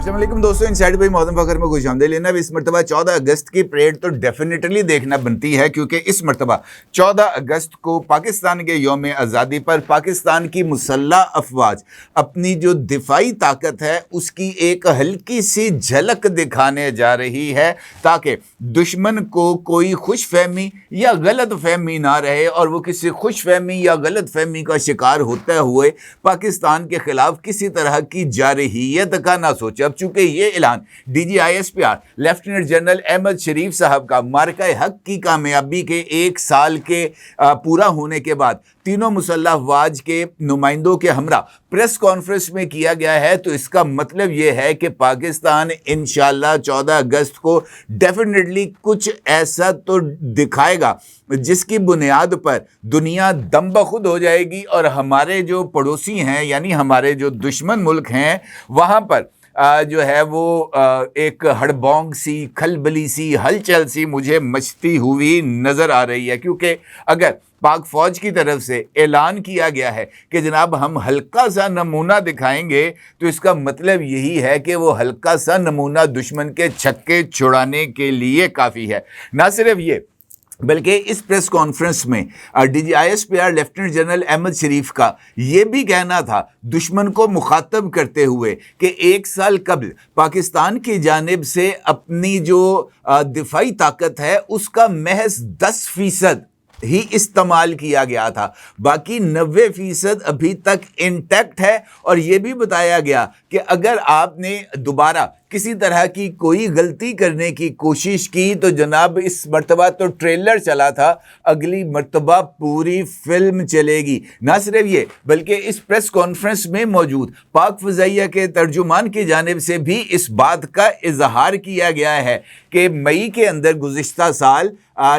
अस्सलाम वालेकुम दोस्तों, इनसाइड भाई मौसम फखर में खुश आमदीद। लेना इस मरतबा 14 अगस्त की परेड तो डेफिनेटली देखना बनती है, क्योंकि इस मरतबा 14 अगस्त को पाकिस्तान के यौम आज़ादी पर पाकिस्तान की मुसल्लह अफवाज अपनी जो दिफाई ताकत है उसकी एक हल्की सी झलक दिखाने जा रही है, ताकि दुश्मन को कोई खुश फहमी या गलत फहमी ना रहे और वो किसी खुश फहमी या गलत फहमी का शिकार होते हुए पाकिस्तान के खिलाफ किसी तरह की जारहियत का ना सोचे। अब चूंकि ये ऐलान DGISPR लेफ्टिनेंट जनरल अहमद शरीफ साहब का मार्का हक की कामयाबी के 1 साल के पूरा होने के बाद तीनों मुसल्लह अफवाज के नुमाइंदों के हमरा प्रेस कॉन्फ्रेंस में किया गया है, तो इसका मतलब ये है कि पाकिस्तान इंशाल्लाह 14 अगस्त को डेफिनेटली कुछ ऐसा तो दिखाएगा जिसकी बुनियाद पर दुनिया दम बखुद हो जाएगी और हमारे जो पड़ोसी हैं यानी हमारे जो दुश्मन मुल्क हैं वहाँ पर जो है वो एक हड़बोंग सी, खलबली सी, हलचल सी मुझे मचती हुई नज़र आ रही है। क्योंकि अगर पाक फ़ौज की तरफ से ऐलान किया गया है कि जनाब हम हल्का सा नमूना दिखाएंगे, तो इसका मतलब यही है कि वो हल्का सा नमूना दुश्मन के छक्के छुड़ाने के लिए काफ़ी है। ना सिर्फ ये, बल्कि इस प्रेस कॉन्फ्रेंस में DGISPR लेफ्टिनेंट जनरल अहमद शरीफ का ये भी कहना था दुश्मन को मुखातब करते हुए कि 1 साल कबल पाकिस्तान की जानिब से अपनी जो दिफाई ताकत है उसका महज 10% ही इस्तेमाल किया गया था, बाकी 90% अभी तक इंटैक्ट है। और ये भी बताया गया कि अगर आपने दोबारा किसी तरह की कोई गलती करने की कोशिश की तो जनाब इस मर्तबा तो ट्रेलर चला था, अगली मर्तबा पूरी फिल्म चलेगी। ना सिर्फ ये, बल्कि इस प्रेस कॉन्फ्रेंस में मौजूद पाक फ़ज़ाइया के तर्जुमान की जानिब से भी इस बात का इजहार किया गया है कि मई के अंदर गुज़िश्ता साल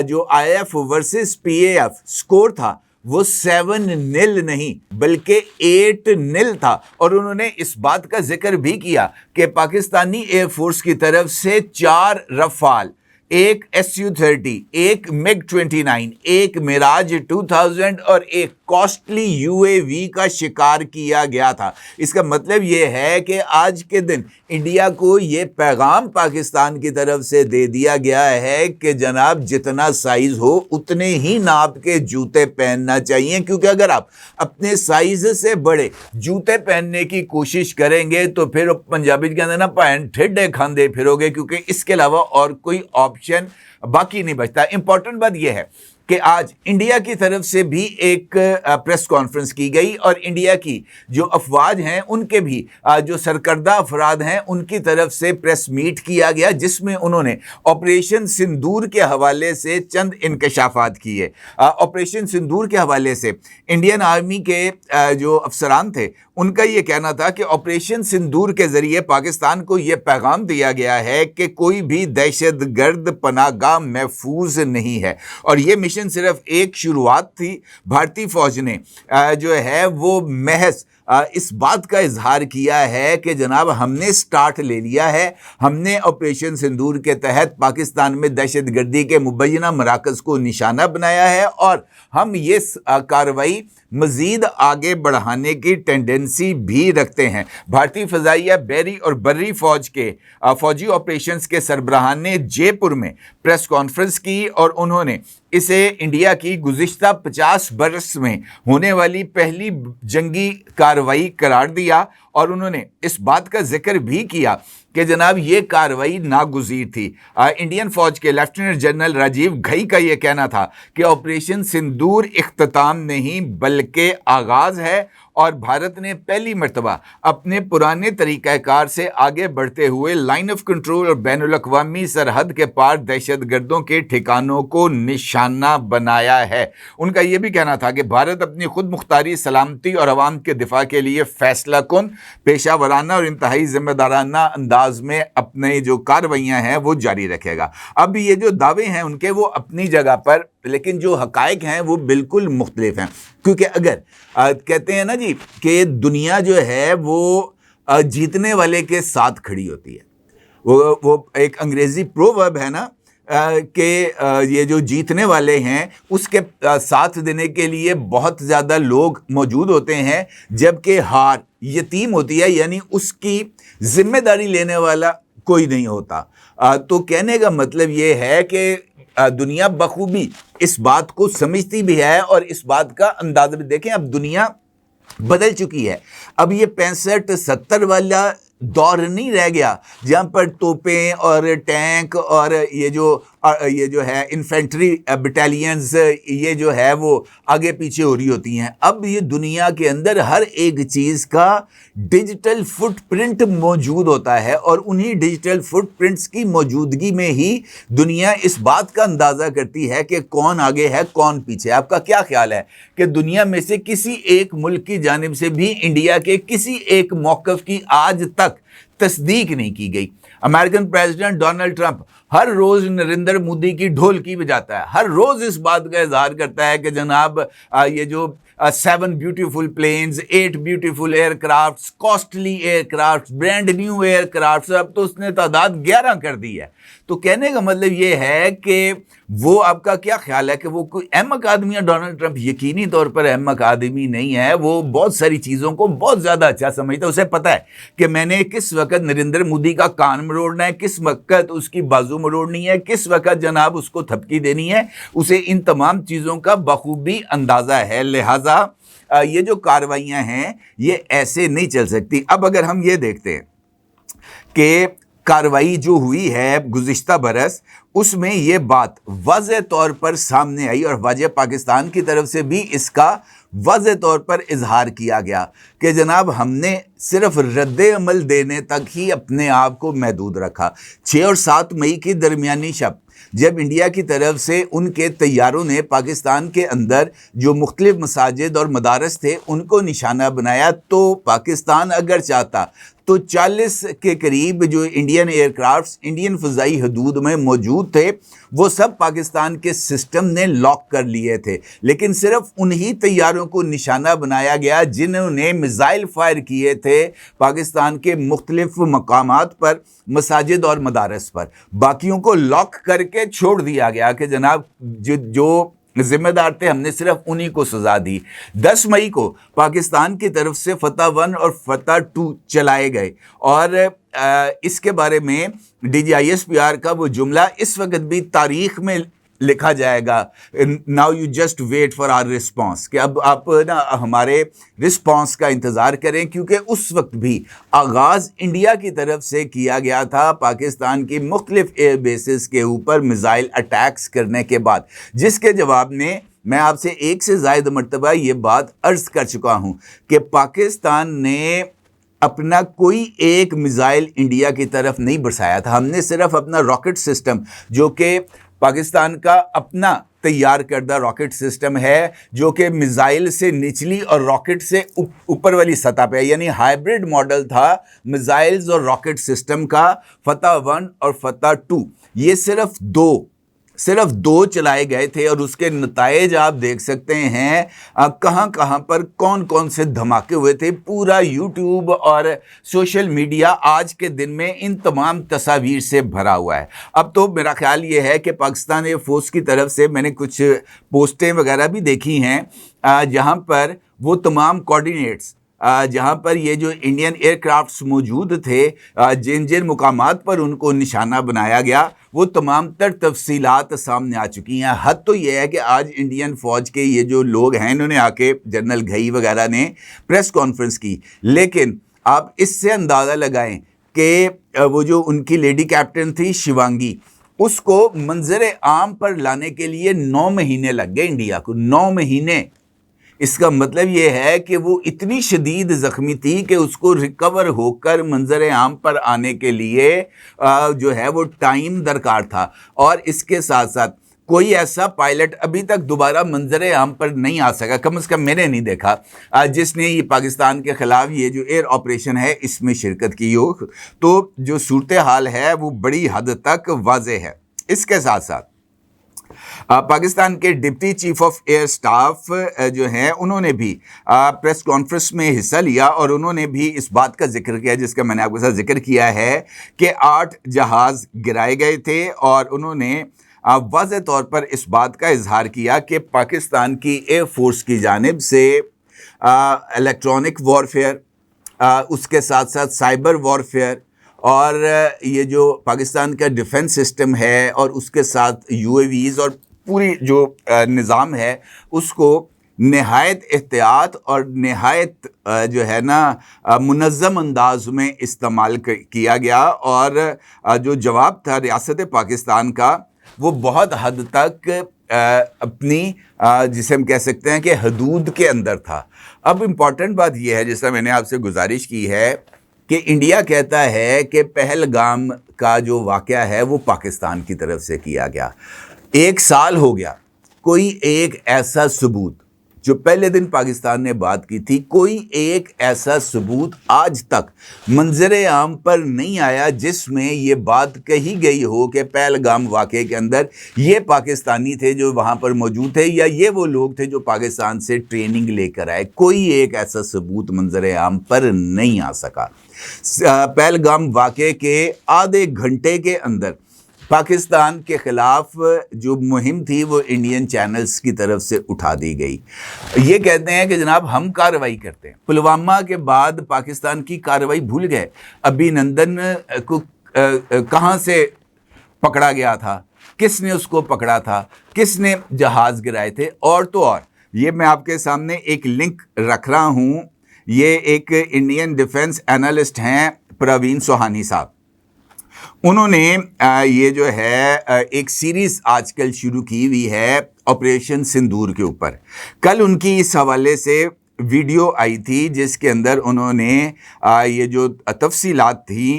जो IF वर्सेस PAF स्कोर था वो 7-0 नहीं बल्कि 8-0 था। और उन्होंने इस बात का जिक्र भी किया कि पाकिस्तानी एयरफोर्स की तरफ से 4 रफ़ाल, 1 SU-30, 1 MiG-29, 1 मिराज 2000 और 1 कॉस्टली UAV का शिकार किया गया था। इसका मतलब ये है कि आज के दिन इंडिया को ये पैगाम पाकिस्तान की तरफ से दे दिया गया है कि जनाब जितना साइज़ हो उतने ही नाप के जूते पहनना चाहिए, क्योंकि अगर आप अपने साइज़ से बड़े जूते पहनने की कोशिश करेंगे तो फिर पंजाबी के अंदर ना पैन ठेडे खांदे फिरोगे, क्योंकि इसके अलावा और कोई ऑप्शन बाकी नहीं बचता। इंपॉर्टेंट बात यह है कि आज इंडिया की तरफ से भी एक प्रेस कॉन्फ्रेंस की गई और इंडिया की जो अफवाज हैं उनके भी जो सरकर्दा अफराद हैं उनकी तरफ से प्रेस मीट किया गया, जिसमें उन्होंने ऑपरेशन सिंदूर के हवाले से चंद इंकशाफात किए। ऑपरेशन सिंदूर के हवाले से इंडियन आर्मी के जो अफसरान थे उनका ये कहना था कि ऑपरेशन सिंदूर के ज़रिए पाकिस्तान को ये पैगाम दिया गया है कि कोई भी दहशतगर्द पनाहगाह महफूज नहीं है। और ये मिशन सिर्फ एक शुरुआत थी। भारतीय फ़ौज ने जो है वो महज इस बात का इजहार किया है कि जनाब हमने स्टार्ट ले लिया है, हमने ऑपरेशन सिंदूर के तहत पाकिस्तान में दहशतगर्दी के मुबैना मराकज़ को निशाना बनाया है और हम ये कार्रवाई मज़ीद आगे बढ़ाने की टेंडेंसी भी रखते हैं। भारतीय फ़ज़ाइया, बहरी और बर्री फ़ौज के फ़ौजी ऑपरेशंस के सरबराह ने जयपुर में प्रेस कॉन्फ्रेंस की और उन्होंने इसे इंडिया की गुज़िश्ता 50 बरस में होने वाली पहली जंगी कार्रवाई करार दिया। और उन्होंने इस बात का जिक्र भी किया कि जनाब ये कार्रवाई नागुज़ीर थी। इंडियन फ़ौज के लेफ्टिनेंट जनरल राजीव घई का ये कहना था कि ऑपरेशन सिंदूर इख्तिताम नहीं बल्कि आगाज़ है और भारत ने पहली मर्तबा अपने पुराने तरीक़ाकार से आगे बढ़ते हुए लाइन ऑफ कंट्रोल और बैनुल अक़वामी सरहद के पार दहशतगर्दों के ठिकानों को निशाना बनाया है। उनका ये भी कहना था कि भारत अपनी खुद मुख्तारी, सलामती और अवाम के दिफा के लिए फ़ैसला कुन, पेशा वराना और इंतहाई ज़िम्मेदाराना अंदाज में अपने जो कार्रवाइयाँ हैं वो जारी रखेगा। अब ये जो दावे हैं उनके वो अपनी जगह पर, लेकिन जो हक़ाइक़ हैं वो बिल्कुल मुख्तलिफ हैं। क्योंकि अगर कहते हैं ना जी कि दुनिया जो है वो जीतने वाले के साथ खड़ी होती है, वो एक अंग्रेज़ी प्रोवर्ब है ना کہ یہ جو جیتنے والے ہیں اس کے ساتھ دینے کے لیے بہت زیادہ لوگ موجود ہوتے ہیں، جبکہ ہار یتیم ہوتی ہے، یعنی اس کی ذمہ داری لینے والا کوئی نہیں ہوتا۔ تو کہنے کا مطلب یہ ہے کہ دنیا بخوبی اس بات کو سمجھتی بھی ہے اور اس بات کا اندازہ بھی۔ دیکھیں اب دنیا بدل چکی ہے، اب یہ 65-70 والا دور نہیں رہ گیا جہاں پر توپیں اور ٹینک اور یہ جو ہے انفینٹری بٹالینز یہ جو ہے وہ آگے پیچھے ہو رہی ہوتی ہیں۔ اب یہ دنیا کے اندر ہر ایک چیز کا ڈیجیٹل فٹ پرنٹ موجود ہوتا ہے، اور انہی ڈیجیٹل فٹ پرنٹس کی موجودگی میں ہی دنیا اس بات کا اندازہ کرتی ہے کہ کون آگے ہے کون پیچھے۔ آپ کا کیا خیال ہے کہ دنیا میں سے کسی ایک ملک کی جانب سے بھی انڈیا کے کسی ایک موقف کی آج تک تصدیق نہیں کی گئی؟ امریکن پریزیڈنٹ ڈونلڈ ٹرمپ ہر روز نریندر مودی کی ڈھولکی بجاتا ہے، ہر روز اس بات کا اظہار کرتا ہے کہ جناب یہ جو 7 beautiful planes, 8 beautiful aircrafts, costly aircrafts, brand new aircrafts, اب تو اس نے تعداد 11 کر دی ہے۔ تو کہنے کا مطلب یہ ہے کہ وہ آپ کا کیا خیال ہے کہ وہ کوئی احمق آدمی ہے ڈونلڈ ٹرمپ؟ یقینی طور پر احمق آدمی نہیں ہے، وہ بہت ساری چیزوں کو بہت زیادہ اچھا سمجھتا ہے۔ اسے پتہ ہے کہ میں نے کس وقت نریندر مودی کا کان مروڑنا ہے، کس وقت اس کی بازو مروڑنی ہے، کس وقت جناب اس کو تھپکی دینی ہے، اسے ان تمام چیزوں کا بخوبی اندازہ ہے۔ لہٰذا یہ جو کارروائیاں ہیں یہ ایسے نہیں چل سکتی۔ اب اگر ہم یہ دیکھتے ہیں کہ کارروائی جو ہوئی ہے گزشتہ برس، اس میں یہ بات واضح طور پر سامنے آئی اور واجہ پاکستان کی طرف سے بھی اس کا واضح طور پر اظہار کیا گیا کہ جناب ہم نے صرف رد عمل دینے تک ہی اپنے آپ کو محدود رکھا۔ 6 اور 7 مئی کی درمیانی شب جب انڈیا کی طرف سے ان کے طیاروں نے پاکستان کے اندر جو مختلف مساجد اور مدارس تھے ان کو نشانہ بنایا، تو پاکستان اگر چاہتا تو 40 کے قریب جو انڈین ایئر کرافٹس انڈین فضائی حدود میں موجود تھے وہ سب پاکستان کے سسٹم نے لاک کر لیے تھے، لیکن صرف انہی طیاروں کو نشانہ بنایا گیا جنہوں نے میزائل فائر کیے تھے پاکستان کے مختلف مقامات پر، مساجد اور مدارس پر۔ باقیوں کو لاک کر کے چھوڑ دیا گیا کہ جناب جو ذمہ دار تھے ہم نے صرف انہی کو سزا دی۔ 10 مئی کو پاکستان کی طرف سے فتح 1 اور فتح 2 چلائے گئے، اور اس کے بارے میں D G I S P R کا وہ جملہ اس وقت بھی تاریخ میں لکھا جائے گا، now you just wait for our response, کہ اب آپ نا ہمارے رسپانس کا انتظار کریں، کیونکہ اس وقت بھی آغاز انڈیا کی طرف سے کیا گیا تھا پاکستان کی مختلف ایئر بیسز کے اوپر میزائل اٹیکس کرنے کے بعد، جس کے جواب میں آپ سے ایک سے زائد مرتبہ یہ بات عرض کر چکا ہوں کہ پاکستان نے اپنا کوئی ایک میزائل انڈیا کی طرف نہیں برسایا تھا۔ ہم نے صرف اپنا راکٹ سسٹم، جو کہ پاکستان کا اپنا تیار کردہ راکٹ سسٹم ہے، جو کہ میزائل سے نچلی اور راکٹ سے اوپر والی سطح پہ، یعنی ہائبرڈ ماڈل تھا میزائلز اور راکٹ سسٹم کا، فتح 1 اور فتح 2، یہ صرف دو چلائے گئے تھے، اور اس کے نتائج آپ دیکھ سکتے ہیں کہاں کہاں پر کون کون سے دھماکے ہوئے تھے۔ پورا یوٹیوب اور سوشل میڈیا آج کے دن میں ان تمام تصاویر سے بھرا ہوا ہے۔ اب تو میرا خیال یہ ہے کہ پاکستان ایئر فورس کی طرف سے میں نے کچھ پوسٹیں وغیرہ بھی دیکھی ہیں جہاں پر وہ تمام کوارڈینیٹس، جہاں پر یہ جو انڈین ایئر کرافٹس موجود تھے، جن مقامات پر ان کو نشانہ بنایا گیا، وہ تمام تر تفصیلات سامنے آ چکی ہیں۔ حد تو یہ ہے کہ آج انڈین فوج کے یہ جو لوگ ہیں انہوں نے آ کے، جنرل گھئی وغیرہ نے پریس کانفرنس کی، لیکن آپ اس سے اندازہ لگائیں کہ وہ جو ان کی لیڈی کیپٹن تھی شیوانگی، اس کو منظر عام پر لانے کے لیے 9 مہینے لگ گئے انڈیا کو، 9 مہینے۔ اس کا مطلب یہ ہے کہ وہ اتنی شدید زخمی تھی کہ اس کو ریکور ہو کر منظر عام پر آنے کے لیے جو ہے وہ ٹائم درکار تھا، اور اس کے ساتھ ساتھ کوئی ایسا پائلٹ ابھی تک دوبارہ منظر عام پر نہیں آ سکا، کم از کم میں نے نہیں دیکھا، جس نے یہ پاکستان کے خلاف یہ جو ایئر آپریشن ہے اس میں شرکت کی ہو۔ تو جو صورتحال ہے وہ بڑی حد تک واضح ہے۔ اس کے ساتھ ساتھ पाकिस्तान के deputy chief of air staff जो हैं उन्होंने भी प्रेस कॉन्फ्रेंस में हिस्सा लिया और उन्होंने भी इस बात का जिक्र किया जिसका मैंने आपके साथ जिक्र किया है कि 8 जहाज़ गिराए गए थे और उन्होंने वाज़ेह तौर पर इस बात का इजहार किया कि पाकिस्तान की एयर फोर्स की जानिब से इलेक्ट्रॉनिक वॉरफेयर, उसके साथ साथ साइबर वॉरफेयर और ये जो पाकिस्तान का डिफेंस सिस्टम है और उसके साथ यूएवीज़ और पूरी जो निज़ाम है उसको नहायत एहतियात और नहायत जो है ना मुनज़्ज़म अंदाज में इस्तेमाल किया गया और जो जवाब था रियासत पाकिस्तान का वो बहुत हद तक अपनी जिसे हम कह सकते हैं कि हदूद के अंदर था। अब इम्पॉर्टेंट बात यह है, जैसा मैंने आपसे गुजारिश की है, कि इंडिया कहता है कि पहलगाम का जो वाक़या है वो पाकिस्तान की तरफ से किया गया। 1 साल हो गया, कोई एक ऐसा सबूत, जो पहले दिन पाकिस्तान ने बात की थी, कोई एक ऐसा सबूत आज तक मंजरे आम पर नहीं आया जिसमें ये बात कही गई हो कि पहलगाम वाक़े के अंदर ये पाकिस्तानी थे जो वहाँ पर मौजूद थे या ये वो लोग थे जो पाकिस्तान से ट्रेनिंग लेकर आए। कोई एक ऐसा सबूत मंजरे आम पर नहीं आ सका। पहलगाम वाक़े के आधे घंटे के अंदर पाकिस्तान के ख़िलाफ़ जो मुहिम थी वो इंडियन चैनल्स की तरफ से उठा दी गई। ये कहते हैं कि जनाब हम कार्रवाई करते हैं। पुलवामा के बाद पाकिस्तान की कार्रवाई भूल गए। अभिनंदन को कहाँ से पकड़ा गया था, किसने उसको पकड़ा था, किसने जहाज़ गिराए थे, और तो और ये मैं आपके सामने एक लिंक रख रहा हूँ। ये एक इंडियन डिफेंस एनालिस्ट हैं प्रवीण सोहानी साहब। उन्होंने ये जो है एक सीरीज़ आजकल शुरू की हुई है ऑपरेशन सिंदूर के ऊपर। कल उनकी इस हवाले से वीडियो आई थी जिसके अंदर उन्होंने ये जो तफसीलात थी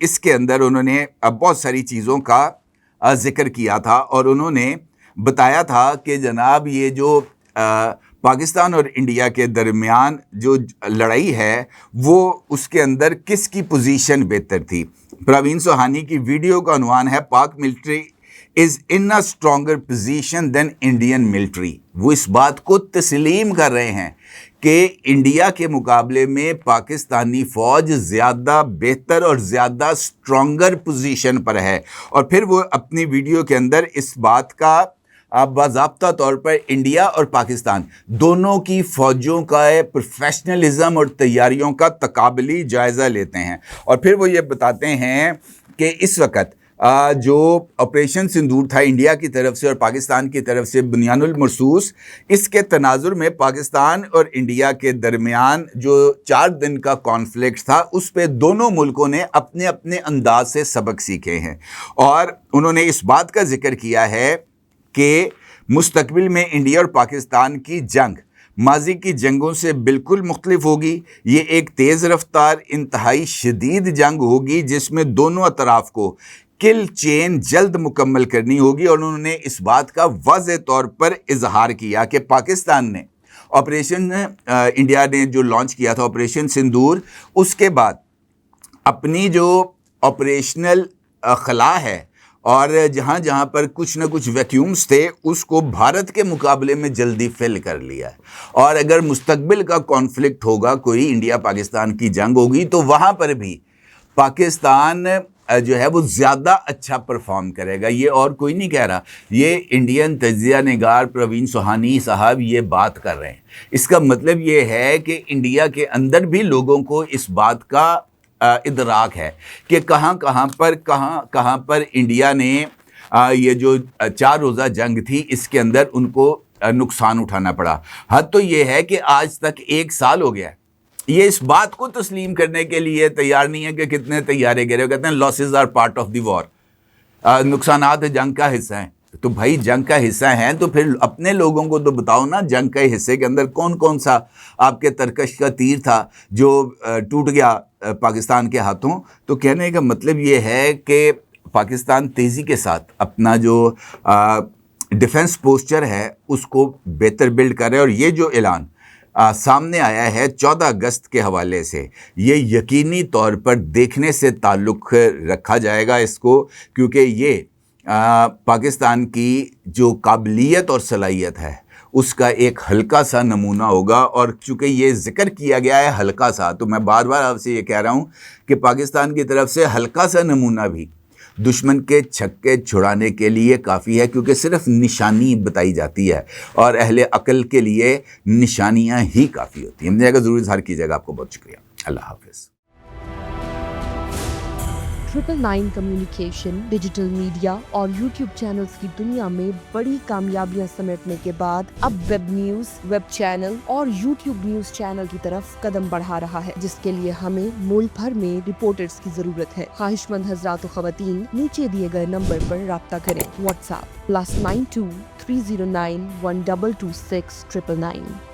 इसके अंदर उन्होंने बहुत सारी चीज़ों का ज़िक्र किया था और उन्होंने बताया था कि जनाब ये जो पाकिस्तान और इंडिया के दरमियान जो लड़ाई है वो उसके अंदर किसकी पोजीशन बेहतर थी। प्रवीण सोहानी की वीडियो का उन्वान है Pak military is in a stronger position than Indian military. वो इस बात को तस्लीम कर रहे हैं कि इंडिया के मुकाबले में पाकिस्तानी फ़ौज ज़्यादा बेहतर और ज़्यादा स्ट्रॉन्गर पोजीशन पर है। और फिर वो अपनी वीडियो के अंदर इस बात का बाज़ाब्ता तौर पर इंडिया और पाकिस्तान दोनों की फ़ौजों का प्रोफेशनलिज्म और तैयारियों का तकाबली जायज़ा लेते हैं और फिर वो ये बताते हैं कि इस वक्त जो ऑपरेशन सिंदूर था इंडिया की तरफ से और पाकिस्तान की तरफ से बुनियानुल मरसूस, इसके तनाजुर में पाकिस्तान और इंडिया के दरमियान जो 4 दिन का कॉन्फ्लिक्ट था उस पे दोनों मुल्कों ने अपने अपने अंदाज से सबक सीखे हैं। और उन्होंने इस बात का जिक्र किया है कि मुस्तकबिल में इंडिया और पाकिस्तान की जंग माजी की जंगों से बिल्कुल मुख्तलिफ होगी। ये एक तेज़ रफ्तार इंतहाई शदीद जंग होगी जिसमें दोनों अतराफ़ को किल चेन जल्द मुकम्मल करनी होगी। और उन्होंने इस बात का वाज़ेह तौर पर इजहार किया कि पाकिस्तान ने ऑपरेशन इंडिया ने जो लॉन्च किया था ऑपरेशन सिंदूर, उसके बाद अपनी जो ऑपरेशनल खला है और जहाँ जहाँ पर कुछ ना कुछ वैक्यूम्स थे उसको भारत के मुकाबले में जल्दी फिल कर लिया है। और अगर मुस्तकबिल का कॉन्फ्लिक्ट होगा, कोई इंडिया पाकिस्तान की जंग होगी, तो वहाँ पर भी पाकिस्तान जो है वो ज़्यादा अच्छा परफॉर्म करेगा। ये और कोई नहीं कह रहा, ये इंडियन तज्ज़िया निगार प्रवीण सोहानी साहब ये बात कर रहे हैं। इसका मतलब ये है कि इंडिया के अंदर भी लोगों को इस बात का इदराक है कि कहाँ कहाँ पर इंडिया ने ये जो 4 रोज़ा जंग थी इसके अंदर उनको नुकसान उठाना पड़ा। हद तो ये है कि आज तक 1 साल हो गया, ये इस बात को तस्लीम करने के लिए तैयार नहीं है कि कितने तैयारे गिरे। कहते हैं losses are part of the war, नुकसानात जंग का हिस्सा हैं। तो भाई जंग का हिस्सा हैं तो फिर अपने लोगों को तो बताओ ना, जंग के हिस्से के अंदर कौन कौन सा आपके तरकश का तीर था जो टूट गया पाकिस्तान के हाथों। तो कहने का मतलब ये है कि पाकिस्तान तेज़ी के साथ अपना जो डिफेंस पोस्चर है उसको बेहतर बिल्ड कर रहा है। और ये जो ऐलान सामने आया है 14 अगस्त के हवाले से, ये यकीनी तौर पर देखने से ताल्लुक़ रखा जाएगा इसको, क्योंकि ये پاکستان کی جو قابلیت اور صلاحیت ہے اس کا ایک ہلکا سا نمونہ ہوگا. اور چونکہ یہ ذکر کیا گیا ہے ہلکا سا، تو میں بار بار آپ سے یہ کہہ رہا ہوں کہ پاکستان کی طرف سے ہلکا سا نمونہ بھی دشمن کے چھکے چھڑانے کے لیے کافی ہے، کیونکہ صرف نشانی بتائی جاتی ہے اور اہل عقل کے لیے نشانیاں ہی کافی ہوتی ہیں. مجھے ضرور اظہار کیجیے گا. آپ کو بہت شکریہ. اللہ حافظ. 999 کمیونیکیشن، ڈیجیٹل میڈیا اور یوٹیوب چینلز کی دنیا میں بڑی کامیابیاں سمیٹنے کے بعد اب ویب نیوز، ویب چینل اور یوٹیوب نیوز چینل کی طرف قدم بڑھا رہا ہے، جس کے لیے ہمیں ملک بھر میں رپورٹرز کی ضرورت ہے. خواہش مند حضرات و خواتین نیچے دیے گئے نمبر پر رابطہ کریں. What's app +92 309 1226 999.